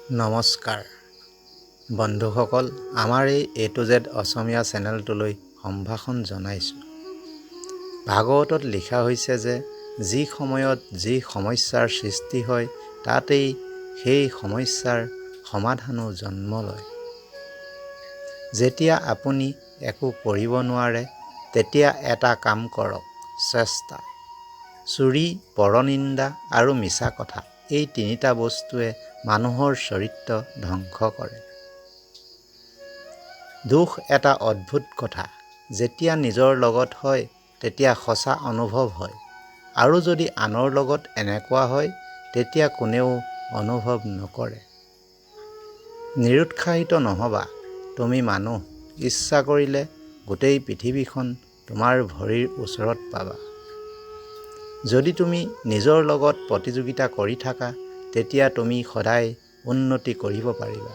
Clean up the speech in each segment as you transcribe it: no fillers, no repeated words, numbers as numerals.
নমস্কাৰ বন্ধুসকল, আমাৰ এই A to Z অসমীয়া চেনেলটোলৈ সম্ভাষণ জনাইছোঁ। ভাগৱতত লিখা হৈছে যে যি সময়ত যি সমস্যাৰ সৃষ্টি হয় তাতেই সেই সমস্যাৰ সমাধানো জন্ম লয়। যেতিয়া আপুনি একো কৰিব নোৱাৰে তেতিয়া এটা কাম কৰক, চেষ্টা। চুৰি, পৰনিন্দা আৰু মিছা কথা, এই তিনিটা বস্তুৱে মানুহৰ চৰিত্ৰ ধ্বংস কৰে। দুখ এটা অদ্ভুত কথা, যেতিয়া নিজৰ লগত হয় তেতিয়া সঁচা অনুভৱ হয়, আৰু যদি আনৰ লগত এনেকুৱা হয় তেতিয়া কোনেও অনুভৱ নকৰে। নিৰুৎসাহিত নহবা, তুমি মানুহ, ইচ্ছা কৰিলে গোটেই পৃথিৱীখন তোমাৰ ভৰিৰ ওচৰত পাবা। যদি তুমি নিজৰ লগত প্ৰতিযোগিতা কৰি থাকা তেতিয়া তুমি সদায় উন্নতি কৰিব পাৰিবা।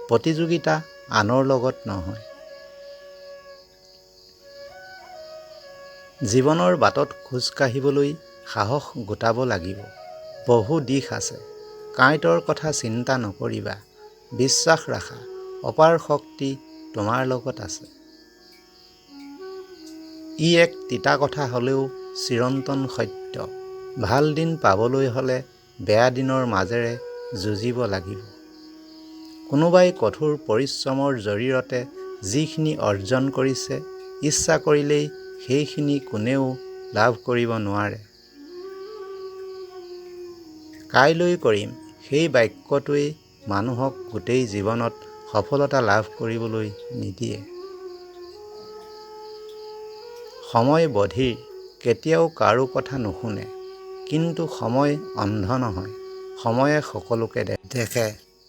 প্ৰতিযোগিতা আনৰ লগত নহয়। জীৱনৰ বাটত খোজ কাঢ়িবলৈ সাহস গোটাব লাগিব। বহু দিশ আছে। কাঁইটৰ কথা চিন্তা নকৰিবা, বিশ্বাস ৰাখা, অপাৰ শক্তি তোমাৰ লগত আছে। ই এক তিতা কথা হ'লেও চিৰন্তন সত্য। ভাল দিন পাবলৈ হ'লে বেয়া দিনৰ মাজেৰে যুঁজিব লাগিব। কোনোবাই কঠোৰ পৰিশ্ৰমৰ জৰিয়তে যিখিনি অৰ্জন কৰিছে, ইচ্ছা কৰিলেই সেইখিনি কোনেও লাভ কৰিব নোৱাৰে। কাইলৈ কৰিম, সেই বাক্যটোৱেই মানুহক গোটেই জীৱনত সফলতা লাভ কৰিবলৈ নিদিয়ে। সময় বধিৰ, কেতিয়াও কাৰো কথা নুশুনে, কিন্তু সময় অন্ধ নহয়। সময়ে সকলোকে দেখে।